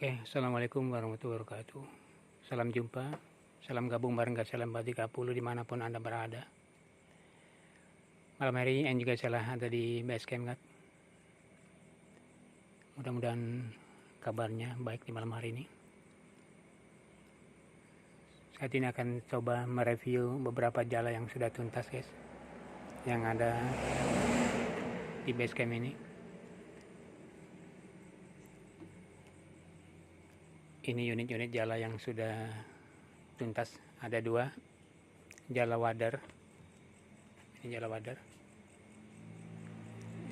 Oke, assalamualaikum warahmatullahi wabarakatuh. Salam jumpa, salam gabung bareng gas Lembah 30 dimanapun Anda berada. Malam hari ini juga saya ada di base camp, kan? Mudah-mudahan kabarnya baik di malam hari ini. Saat ini akan coba mereview beberapa jala yang sudah tuntas, guys, yang ada di base camp ini. Ini unit-unit jala yang sudah tuntas, ada 2 jala wader. Ini jala wader.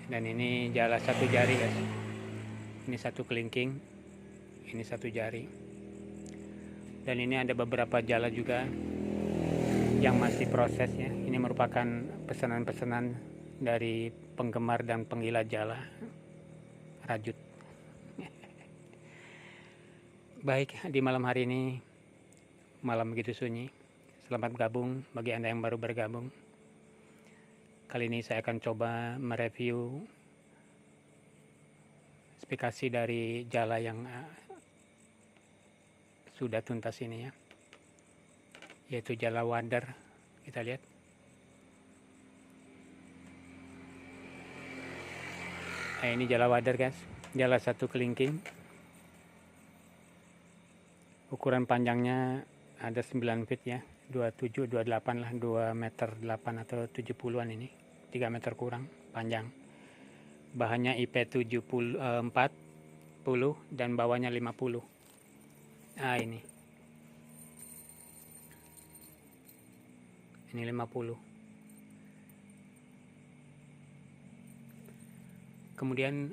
Dan ini jala 1 jari, guys. Ini 1 kelingking, ini 1 jari. Dan ini ada beberapa jala juga yang masih proses, ya. Ini merupakan pesanan-pesanan dari penggemar dan penggila jala rajut. Baik, di malam hari ini, malam begitu sunyi. Selamat gabung bagi Anda yang baru bergabung. Kali ini saya akan coba mereview spesifikasi dari jala yang sudah tuntas ini, ya, yaitu jala wader. Kita lihat. Nah, ini jala wader, guys. Jala 1 kelingking. Ukuran panjangnya ada 9 feet, ya, 27, 28 lah, 2 meter 8 atau 70-an ini, 3 meter kurang panjang. Bahannya IP 40 dan bawahnya 50. Nah, ini 50. Kemudian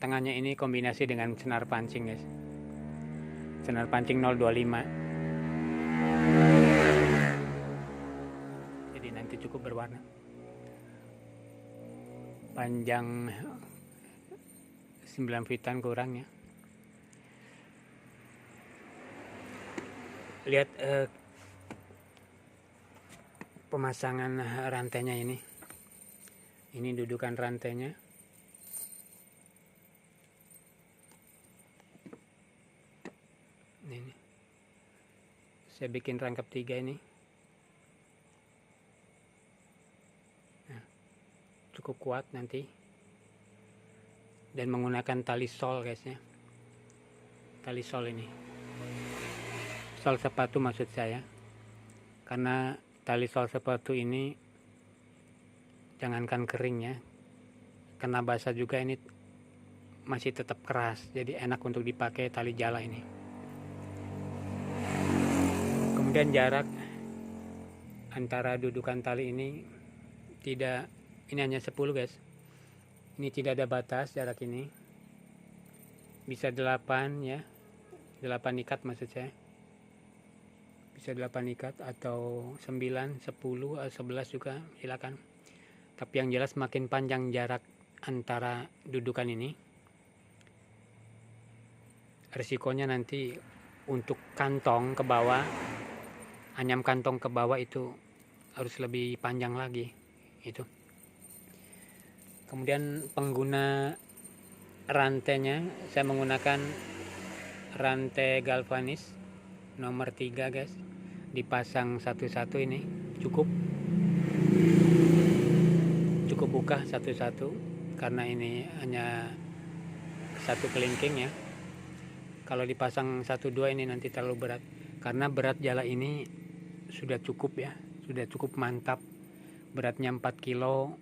tengahnya ini kombinasi dengan senar pancing, guys. Senar pancing 025. Jadi nanti cukup berwarna. Panjang 9 feetan kurang, ya. Lihat pemasangan rantainya ini. Ini dudukan rantainya. Ini. Saya bikin rangkap 3 ini. Nah, cukup kuat nanti. Dan menggunakan tali sol, guys, ya. Tali sol ini. Sol sepatu maksud saya. Karena tali sol sepatu ini jangankan kering, ya. Kena basah juga ini masih tetap keras. Jadi enak untuk dipakai tali jala ini. Kemudian jarak antara dudukan tali ini hanya 10, guys. Ini tidak ada batas jarak ini. Bisa 8, ya. 8 ikat maksud saya. Bisa 8 ikat atau 9, 10, 11 juga silakan. Tapi yang jelas makin panjang jarak antara dudukan ini, risikonya nanti untuk kantong ke bawah, anyam kantong ke bawah itu harus lebih panjang lagi itu. Kemudian pengguna rantainya, saya menggunakan rantai galvanis nomor 3, guys. Dipasang satu-satu ini cukup buka satu-satu karena ini hanya 1 kelingking, ya. Kalau dipasang 1-2 ini nanti terlalu berat. Karena berat jala ini sudah cukup, ya, sudah cukup mantap. Beratnya 4 kilo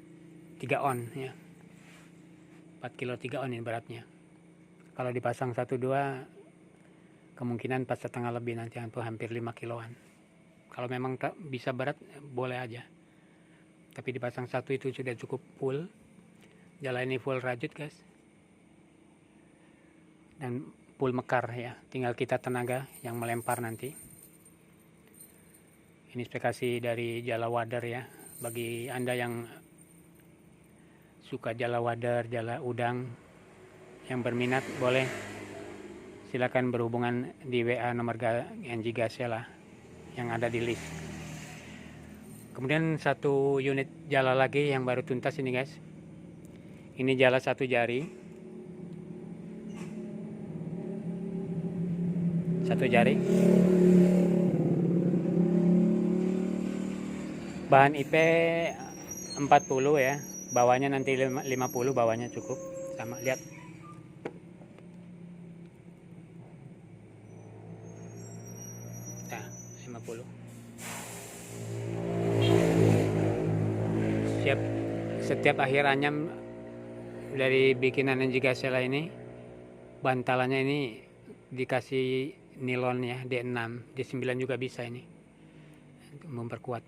3 on, ya. 4 kilo 3 on ini beratnya. Kalau dipasang 1-2 kemungkinan 4,5 lebih nanti, hampir 5 kiloan. Kalau memang tak bisa berat boleh aja. Tapi dipasang 1 itu sudah cukup full. Jala ini full rajut, guys. Dan full mekar, ya. Tinggal kita tenaga yang melempar nanti. Ini spesifikasi dari jala wader, ya. Bagi Anda yang suka jala wader, jala udang, yang berminat boleh silakan berhubungan di WA nomor NG Gasela yang ada di list. Kemudian 1 unit jala lagi yang baru tuntas ini, guys. Ini jala 1 jari. 1 jari. Bahan IP 40 ya, bawahnya nanti 50, bawahnya cukup sama. Lihat, nah 50. Setiap akhir anyam dari bikinan NJ Gazella ini, bantalannya ini dikasih nilon ya, D6, D9 juga bisa ini memperkuat.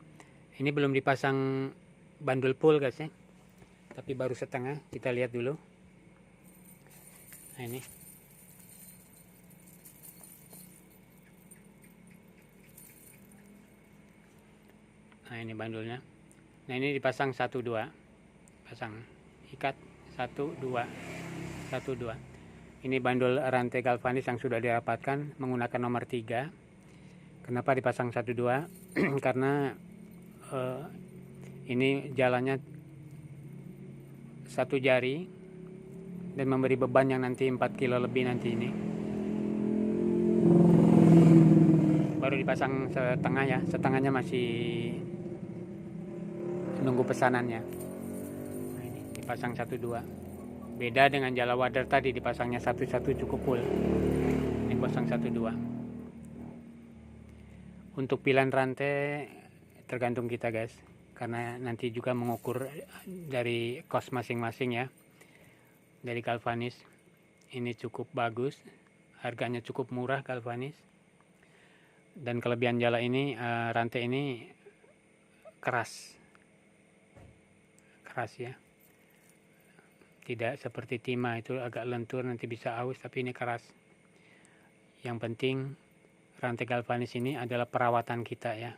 Ini belum dipasang bandul full guys ya, tapi baru setengah. Kita lihat dulu. Nah ini, nah ini bandulnya. Nah ini dipasang 1 2, pasang ikat 1 2 1 2. Ini bandul rantai galvanis yang sudah dirapatkan menggunakan nomor 3. Kenapa dipasang 1 2? Karena ini jalannya 1 jari dan memberi beban yang nanti 4 kilo lebih nanti ini. Baru dipasang setengah ya, setengahnya masih nunggu pesanannya. Nah ini dipasang 1 2. Beda dengan jala wader tadi, dipasangnya 1 1 cukup full. Ini pasang 1 2. Untuk pilihan rantai tergantung kita guys, karena nanti juga mengukur dari kos masing-masing ya. Dari galvanis ini cukup bagus, harganya cukup murah galvanis. Dan kelebihan jala ini, rantai ini keras ya, tidak seperti timah itu agak lentur nanti bisa aus, tapi ini keras. Yang penting rantai galvanis ini adalah perawatan kita ya,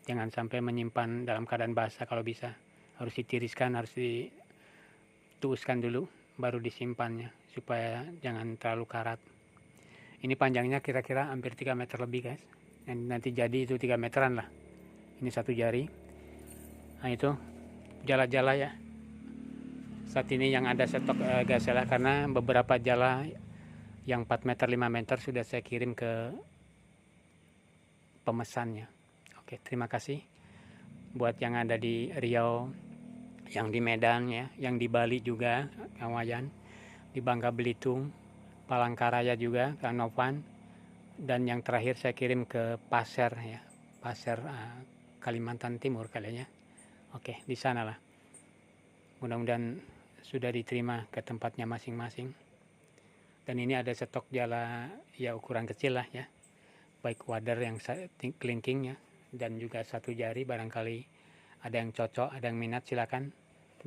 jangan sampai menyimpan dalam keadaan basah. Kalau bisa harus ditiriskan, harus dituuskan dulu baru disimpannya, supaya jangan terlalu karat. Ini panjangnya kira-kira hampir 3 meter lebih guys, dan nanti jadi itu 3 meteran lah. Ini 1 jari. Nah itu jala-jala ya saat ini yang ada stok Gazella, karena beberapa jala yang 4 meter 5 meter sudah saya kirim ke pemesannya. Oke, terima kasih buat yang ada di Riau, yang di Medan ya, yang di Bali juga Kang Wayan, di Bangka Belitung, Palangkaraya juga Kang Novan, dan yang terakhir saya kirim ke Pasir ya, Pasir Kalimantan Timur kalinya. Oke, di sana lah. Mudah-mudahan sudah diterima ke tempatnya masing-masing. Dan ini ada stok jala ya ukuran kecil lah ya, baik wader yang kelingking ya, dan juga 1 jari. Barangkali ada yang cocok, ada yang minat, silakan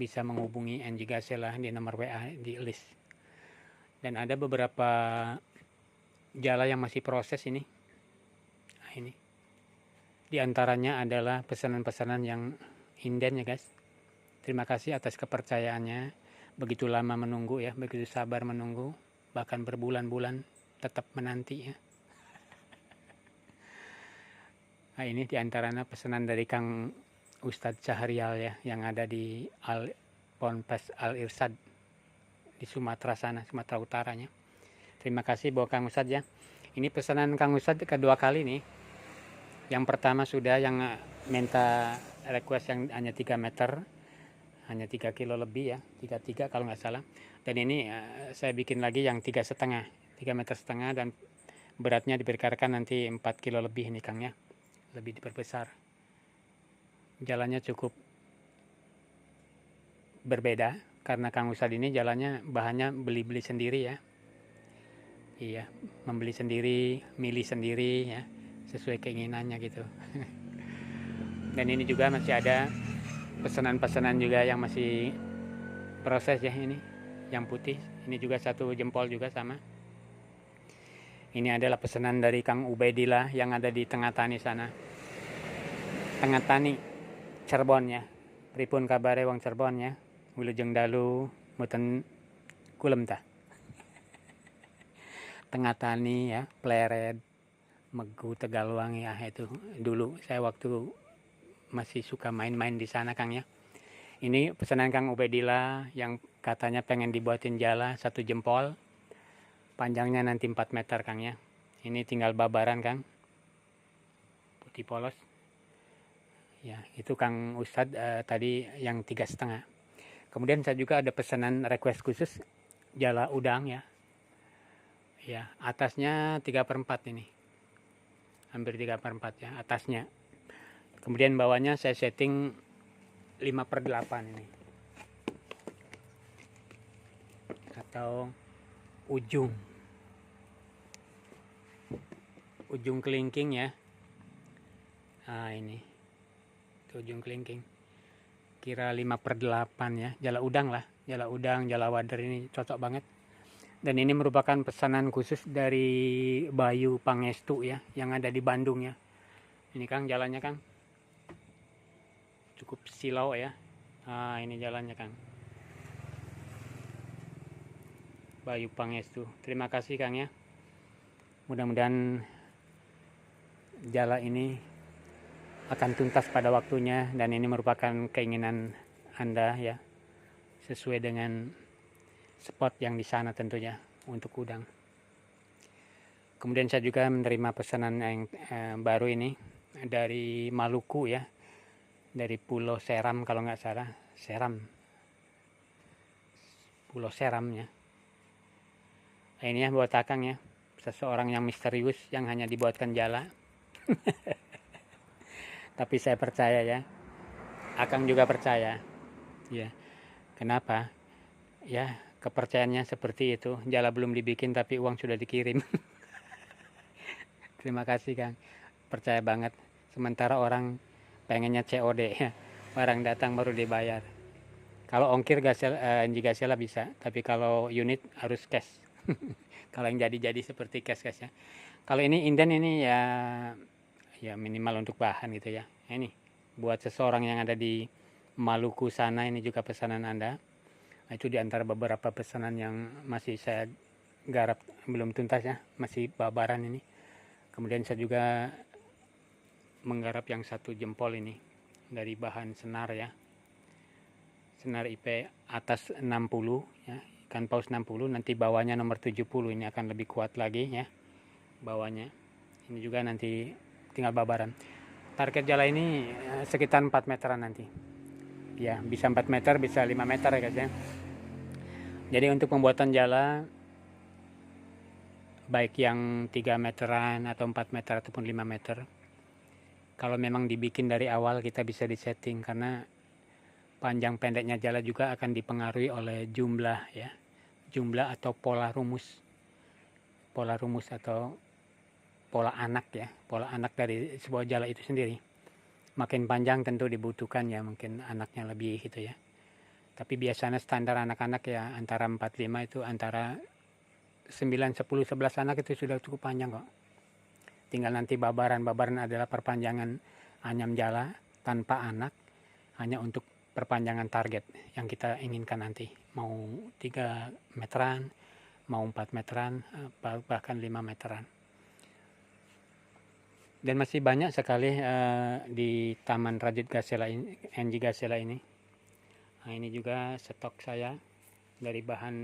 bisa menghubungi NJ Gazella di nomor WA di list. Dan ada beberapa jala yang masih proses ini. Nah, ini di antaranya adalah pesanan-pesanan yang inden ya guys. Terima kasih atas kepercayaannya. Begitu lama menunggu ya, begitu sabar menunggu, bahkan berbulan-bulan tetap menanti ya. Nah ini diantaranya pesanan dari Kang Ustadz Syahrial ya, yang ada di Ponpes Al Irsyad di Sumatera sana, Sumatera Utaranya. Terima kasih buat Kang Ustadz ya. Ini pesanan Kang Ustadz kedua kali nih. Yang pertama sudah yang minta request yang hanya 3 meter, hanya 3 kilo lebih ya, 33 kalau nggak salah. Dan ini saya bikin lagi yang 3,5, 3 meter setengah, dan beratnya diperkirakan nanti 4 kilo lebih ini Kang ya, lebih diperbesar. Jalannya cukup berbeda karena Kang Ustadz ini jalannya bahannya beli-beli sendiri ya. Iya, membeli sendiri, milih sendiri ya, sesuai keinginannya gitu. Dan ini juga masih ada pesanan-pesanan juga yang masih proses ya, ini yang putih, ini juga 1 jempol juga sama. Ini adalah pesanan dari Kang Ubaidillah yang ada di Tengah Tani sana, Tengah Tani Cirebon ya. Pripun kabare wong Cirebon ya, wilujeng dalu mboten kulem tah. Tengah Tani ya, Pleret, Megu, Tegalwangi ya, itu dulu saya waktu masih suka main-main di sana Kang ya. Ini pesanan Kang Ubaidillah yang katanya pengen dibuatin jala 1 jempol, panjangnya nanti 4 meter Kang ya. Ini tinggal babaran Kang, putih polos. Ya, itu Kang Ustadz tadi yang 3,5. Kemudian saya juga ada pesanan request khusus jala udang ya. Ya, atasnya 3/4 ini. Hampir 3/4 ya atasnya. Kemudian bawahnya saya setting 5/8 ini. Atau ujung kelingking ya. Nah, ini. Itu ujung kelingking. Kira 5/8 ya. Jala udang lah. Jala udang, jala wader ini cocok banget. Dan ini merupakan pesanan khusus dari Bayu Pangestu ya, yang ada di Bandung ya. Ini Kang jalannya Kang. Cukup silau ya. Nah, ini jalannya Kang. Bayu Pangestu. Terima kasih Kang ya. Mudah-mudahan jala ini akan tuntas pada waktunya, dan ini merupakan keinginan Anda ya. Sesuai dengan spot yang di sana tentunya untuk udang. Kemudian saya juga menerima pesanan yang baru ini dari Maluku ya. Dari Pulau Seram kalau nggak salah, Pulau Seram ya. Nah, ini ya buat Akang ya, seseorang yang misterius yang hanya dibuatkan jala. Tapi saya percaya ya, Akang juga percaya ya. Kenapa? Ya, kepercayaannya seperti itu. Jala belum dibikin tapi uang sudah dikirim. Terima kasih Kang, percaya banget. Sementara orang pengennya COD ya, barang datang baru dibayar. Kalau ongkir gasela bisa, tapi kalau unit harus cash. Kalau yang jadi seperti cash ya. Kalau ini inden ini ya minimal untuk bahan gitu ya. Ini buat seseorang yang ada di Maluku sana, ini juga pesanan Anda. Nah, itu diantara beberapa pesanan yang masih saya garap belum tuntas ya, masih babaran ini. Kemudian saya juga menggarap yang 1 jempol ini dari bahan senar ya, senar IP atas 60 ya, ikan paus 60, nanti bawahnya nomor 70, ini akan lebih kuat lagi ya bawahnya. Ini juga nanti tinggal babaran. Target jala ini sekitar 4 meteran nanti ya, bisa 4 meter bisa 5 meter ya guys ya. Jadi untuk pembuatan jala baik yang 3 meteran atau 4 meter ataupun 5 meter, kalau memang dibikin dari awal kita bisa disetting, karena panjang pendeknya jala juga akan dipengaruhi oleh jumlah ya, jumlah atau pola rumus atau pola anak ya, pola anak dari sebuah jala itu sendiri. Makin panjang tentu dibutuhkan ya mungkin anaknya lebih gitu ya. Tapi biasanya standar anak-anak ya antara 4-5, itu antara 9, 10, 11 anak itu sudah cukup panjang kok. Tinggal nanti babaran adalah perpanjangan anyam jala tanpa anak, hanya untuk perpanjangan target yang kita inginkan nanti. Mau 3 meteran, mau 4 meteran, bahkan 5 meteran. Dan masih banyak sekali di Taman Rajut Gasela ini, NJ Gasela ini. Nah, ini juga stok saya dari bahan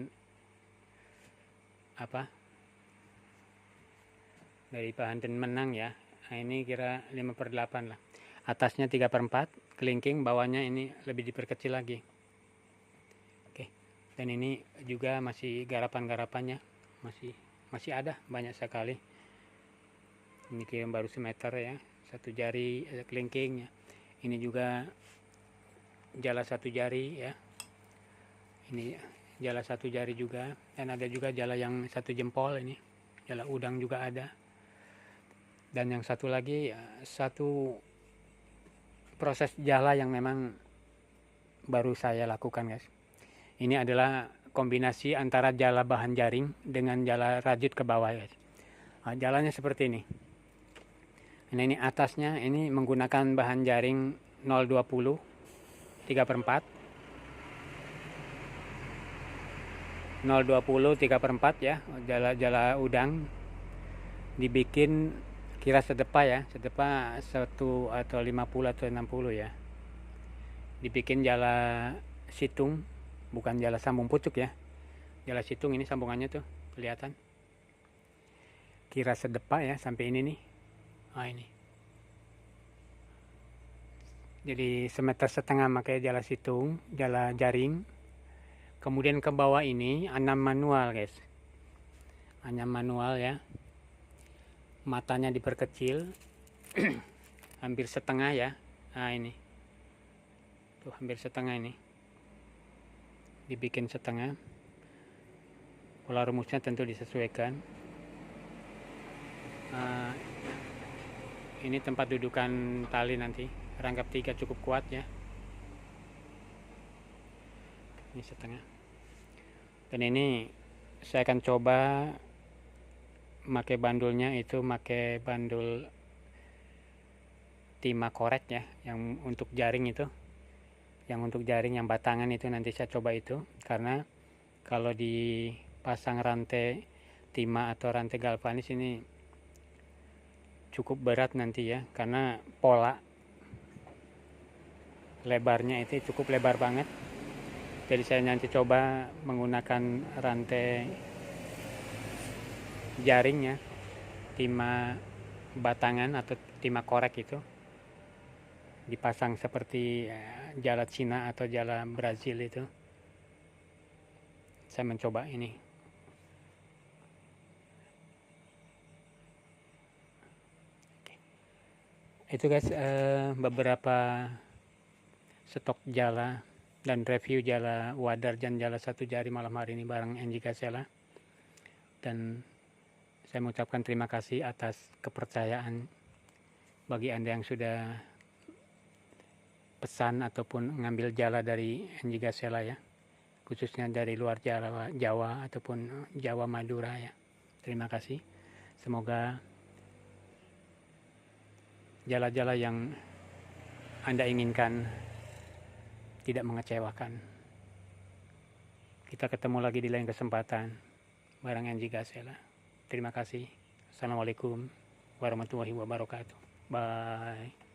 dari bahan dan menang ya. Nah, ini kira 5/8 lah. Atasnya 3/4 kelingking, bawahnya ini lebih diperkecil lagi. Oke. Dan ini juga masih garapan-garapannya masih ada banyak sekali. Ini kira baru semeter ya, 1 jari kelingking ya. Ini juga jala 1 jari ya. Ini jala 1 jari juga, dan ada juga jala yang 1 jempol ini. Jala udang juga ada. Dan yang satu lagi, satu proses jala yang memang baru saya lakukan guys. Ini adalah kombinasi antara jala bahan jaring dengan jala rajut ke bawah guys. Nah, jalannya seperti ini. Ini atasnya ini menggunakan bahan jaring 020 3/4, 020 3/4 ya, jala udang dibikin kira sedepa ya, sedepa 1 atau 50 atau 60 ya. Dibikin jala situng, bukan jala sambung pucuk ya. Jala situng ini sambungannya tuh kelihatan. kira sedepak ya sampai ini nih. Nah ini. Jadi 1,5 meter pakai jala situng, jala jaring. Kemudian ke bawah ini 6 manual guys. 6 manual ya. Matanya diperkecil. Hampir setengah ya. Nah ini. Tuh hampir setengah ini. Dibikin setengah. Pola rumusnya tentu disesuaikan. Ini tempat dudukan tali nanti. Rangkap 3 cukup kuat ya. Ini setengah. Dan ini saya akan coba pakai bandulnya itu pakai bandul timah korek ya, yang untuk jaring itu. Yang untuk jaring yang batangan itu nanti saya coba itu, karena kalau dipasang rantai timah atau rantai galvanis ini cukup berat nanti ya, karena pola lebarnya itu cukup lebar banget. Jadi saya nanti coba menggunakan rantai jaringnya timah batangan atau timah korek itu, dipasang seperti jala Cina atau jala Brazil itu. Saya mencoba ini. Itu guys, beberapa stok jala dan review jala Wadar dan jala 1 jari malam hari ini bareng NJ Gazella. Dan saya mengucapkan terima kasih atas kepercayaan bagi Anda yang sudah pesan ataupun ngambil jala dari NJ Gazella ya, khususnya dari luar Jawa ataupun Jawa Madura ya. Terima kasih. Semoga jala-jala yang Anda inginkan tidak mengecewakan. Kita ketemu lagi di lain kesempatan bareng NJ Gazella. Terima kasih. Assalamualaikum warahmatullahi wabarakatuh. Bye.